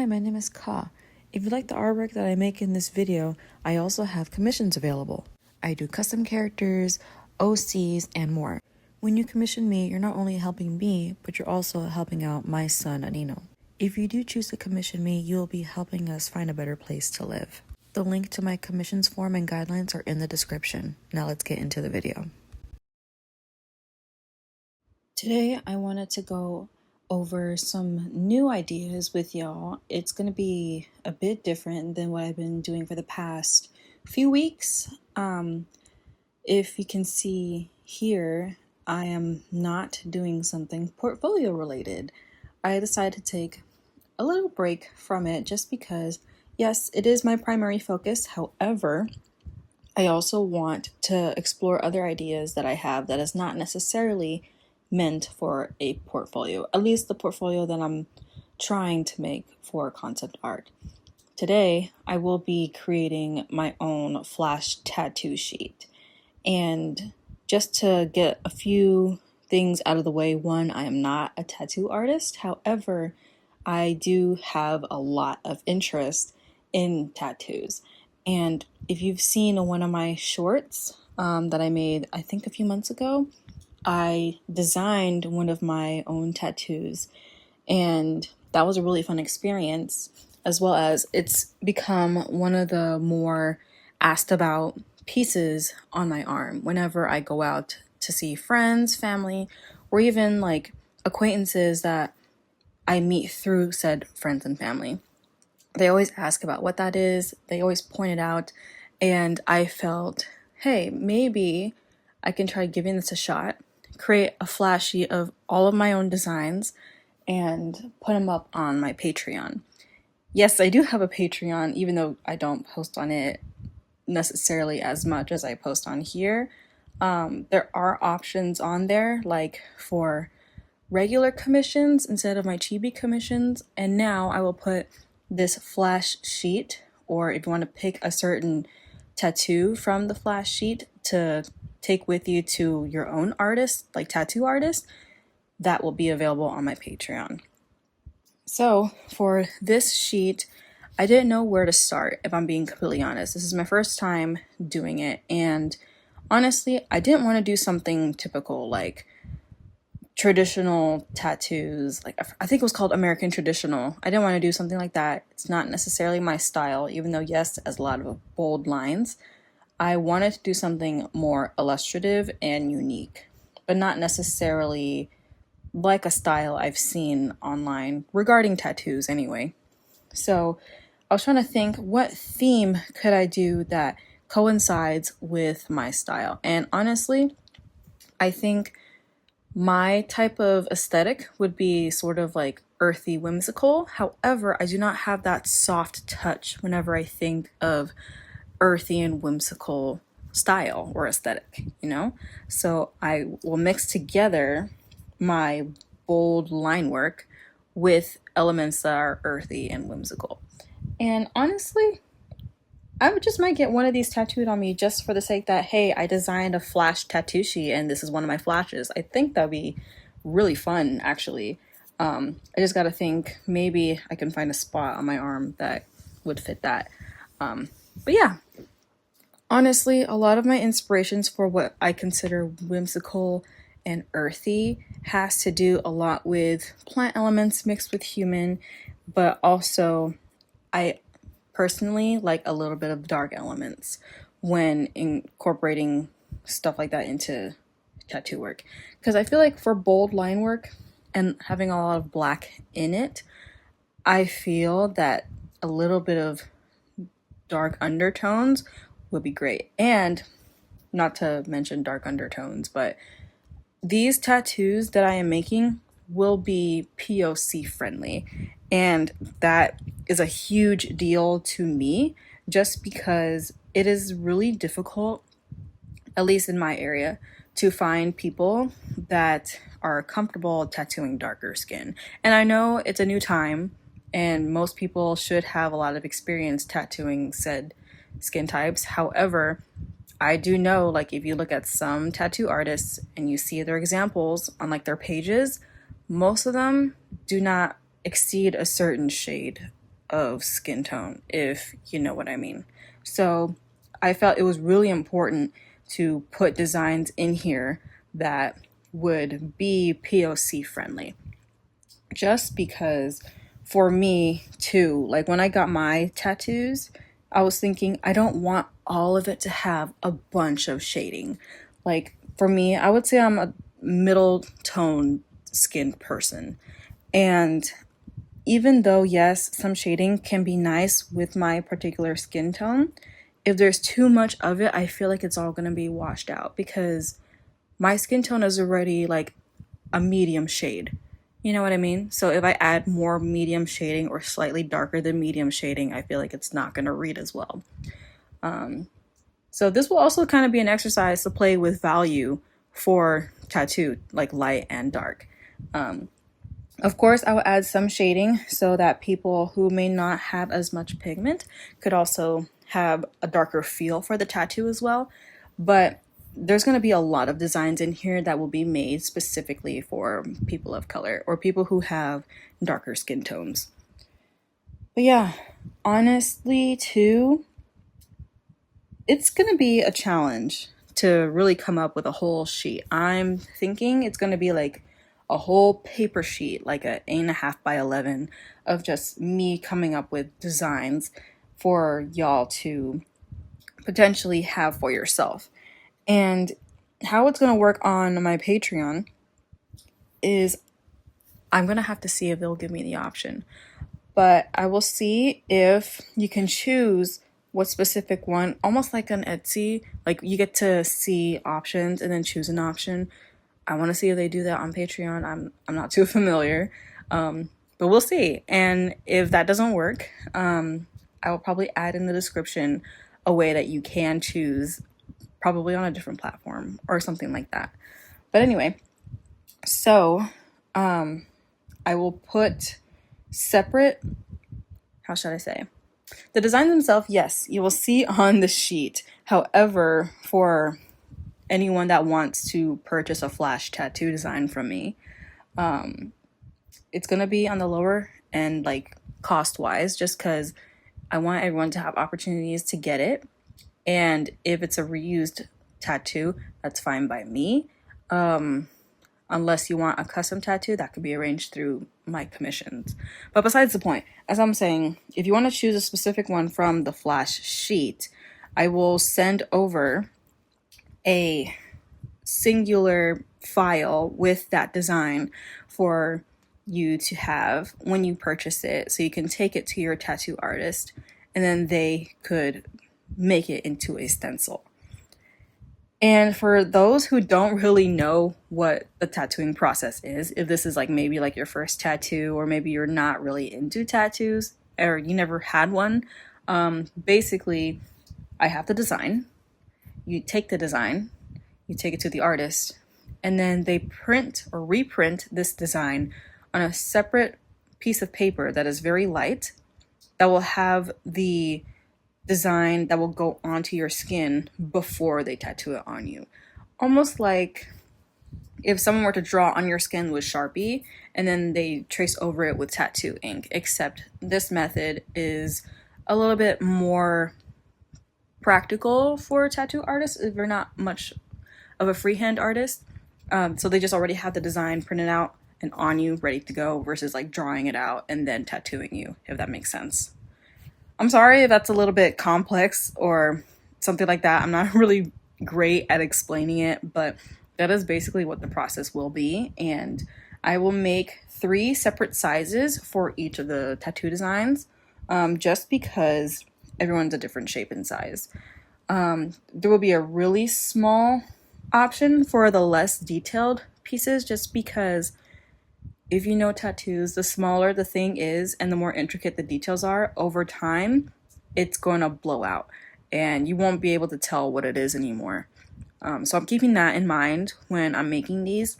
Hi, my name is Ka. If you like the artwork that I make in this video, I also have commissions available. I do custom characters, OCs, and more. When you commission me, you're not only helping me, but you're also helping out my son, Anino. If you do choose to commission me, you'll be helping us find a better place to live. The link to my commissions form and guidelines are in the description. Now let's get into the video. Today, I wanted to go over some new ideas with y'all. It's going to be a bit different than what I've been doing for the past few weeks. If you can see here, I am not doing something portfolio related. I decided to take a little break from it just because, yes, it is my primary focus. However, I also want to explore other ideas that I have that is not necessarily meant for a portfolio, at least the portfolio that I'm trying to make for concept art. Today, I will be creating my own flash tattoo sheet. And just to get a few things out of the way, one, I am not a tattoo artist. However, I do have a lot of interest in tattoos. And if you've seen one of my shorts that I made, I think a few months ago, I designed one of my own tattoos, and that was a really fun experience, as well as it's become one of the more asked about pieces on my arm whenever I go out to see friends, family, or even like acquaintances that I meet through said friends and family. They always ask about what that is, they always point it out, and I felt, hey, maybe I can try giving this a shot, create a flash sheet of all of my own designs, and put them up on my Patreon. Yes, I do have a Patreon, even though I don't post on it necessarily as much as I post on here. There are options on there, like for regular commissions instead of my chibi commissions, and now I will put this flash sheet, or if you want to pick a certain tattoo from the flash sheet to take with you to your own artist, like tattoo artist, that will be available on my Patreon. So for this sheet, I didn't know where to start, if I'm being completely honest. This is my first time doing it, and honestly, I didn't want to do something typical like traditional tattoos. Like I think it was called American Traditional. I didn't want to do something like that. It's not necessarily my style, even though yes, it has a lot of bold lines. I wanted to do something more illustrative and unique, but not necessarily like a style I've seen online regarding tattoos anyway. So I was trying to think, what theme could I do that coincides with my style? And honestly, I think my type of aesthetic would be sort of like earthy, whimsical. However, I do not have that soft touch whenever I think of earthy and whimsical style or aesthetic, you know? So I will mix together my bold line work with elements that are earthy and whimsical. And honestly, I just might get one of these tattooed on me just for the sake that, hey, I designed a flash tattoo sheet and this is one of my flashes. I think that'd be really fun, actually. I just gotta think, maybe I can find a spot on my arm that would fit that. But yeah, honestly, a lot of my inspirations for what I consider whimsical and earthy has to do a lot with plant elements mixed with human, but also I personally like a little bit of dark elements when incorporating stuff like that into tattoo work. Because I feel like for bold line work and having a lot of black in it, I feel that a little bit of dark undertones would be great. And not to mention dark undertones, but these tattoos that I am making will be POC friendly, and that is a huge deal to me just because it is really difficult, at least in my area, to find people that are comfortable tattooing darker skin. And I know it's a new time and most people should have a lot of experience tattooing said skin types. However, I do know, like, if you look at some tattoo artists and you see their examples on like their pages, most of them do not exceed a certain shade of skin tone, if you know what I mean. So I felt it was really important to put designs in here that would be POC friendly. Just because for me too, like when I got my tattoos, I was thinking I don't want all of it to have a bunch of shading. Like for me, I would say I'm a middle tone skinned person. And even though, yes, some shading can be nice with my particular skin tone, if there's too much of it, I feel like it's all going to be washed out because my skin tone is already like a medium shade. You know what I mean? So if I add more medium shading or slightly darker than medium shading, I feel like it's not going to read as well. So this will also kind of be an exercise to play with value for tattoo, like light and dark. Of course, I will add some shading so that people who may not have as much pigment could also have a darker feel for the tattoo as well. But there's going to be a lot of designs in here that will be made specifically for people of color or people who have darker skin tones. But yeah, honestly too, it's going to be a challenge to really come up with a whole sheet. I'm thinking it's going to be like a whole paper sheet, like a 8.5 by 11 of just me coming up with designs for y'all to potentially have for yourself. And how it's going to work on my Patreon is I'm going to have to see if they'll give me the option. But I will see if you can choose what specific one, almost like an Etsy, like you get to see options and then choose an option. I want to see if they do that on Patreon. I'm not too familiar, but we'll see. And if that doesn't work, I will probably add in the description a way that you can choose, probably on a different platform or something like that. But anyway, so I will put separate, how should I say? The designs themselves, yes, you will see on the sheet. However, for anyone that wants to purchase a flash tattoo design from me, it's going to be on the lower end, like cost-wise, just because I want everyone to have opportunities to get it. And if it's a reused tattoo, that's fine by me. Unless you want a custom tattoo, that could be arranged through my commissions. But besides the point, as I'm saying, if you want to choose a specific one from the flash sheet, I will send over a singular file with that design for you to have when you purchase it, so you can take it to your tattoo artist and then they could make it into a stencil. And for those who don't really know what the tattooing process is, if this is like maybe like your first tattoo, or maybe you're not really into tattoos or you never had one, basically I have the design. You take the design, you take it to the artist, and then they print or reprint this design on a separate piece of paper that is very light, that will have the design that will go onto your skin before they tattoo it on you. Almost like if someone were to draw on your skin with Sharpie and then they trace over it with tattoo ink, except this method is a little bit more practical for tattoo artists if you're not much of a freehand artist. So they just already have the design printed out and on you, ready to go, versus like drawing it out and then tattooing you, if that makes sense. I'm sorry if that's a little bit complex or something like that. I'm not really great at explaining it, but that is basically what the process will be. And I will make 3 separate sizes for each of the tattoo designs, just because everyone's a different shape and size. There will be a really small option for the less detailed pieces, just because if you know tattoos, the smaller the thing is and the more intricate the details are, over time, it's going to blow out and you won't be able to tell what it is anymore. So I'm keeping that in mind when I'm making these.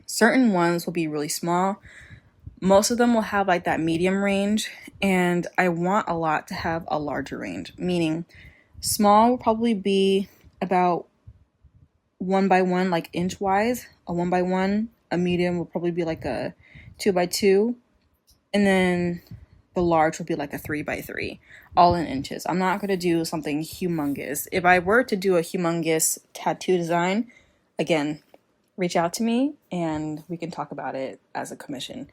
Certain ones will be really small. Most of them will have like that medium range, and I want a lot to have a larger range, meaning small will probably be about 1 by 1, like inch wise, a 1 by 1. A medium will probably be like a 2 by 2, and then the large will be like a 3x3, all in inches. I'm not gonna do something humongous. If I were to do a humongous tattoo design, again, reach out to me and we can talk about it as a commission.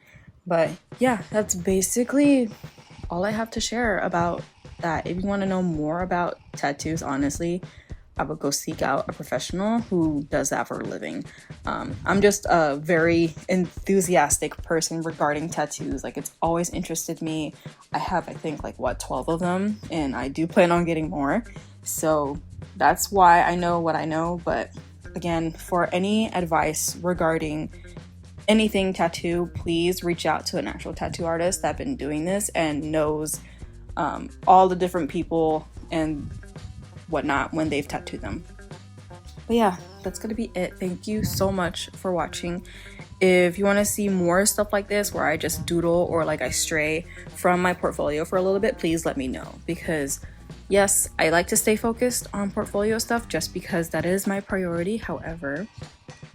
But yeah, that's basically all I have to share about that. If you want to know more about tattoos, honestly, I would go seek out a professional who does that for a living. I'm just a very enthusiastic person regarding tattoos. Like, it's always interested me. I have, I think, like, 12 of them, and I do plan on getting more. So that's why I know what I know. But again, for any advice regarding anything tattoo, please reach out to an actual tattoo artist that's been doing this and knows all the different people and whatnot when they've tattooed them. But yeah, that's gonna be it. Thank you so much for watching. If you want to see more stuff like this where I just doodle or like I stray from my portfolio for a little bit, please let me know, because yes, I like to stay focused on portfolio stuff just because that is my priority. However,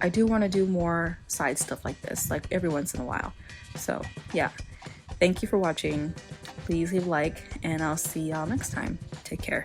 I do want to do more side stuff like this, like every once in a while. So yeah, thank you for watching. Please leave a like, and I'll see y'all next time. Take care.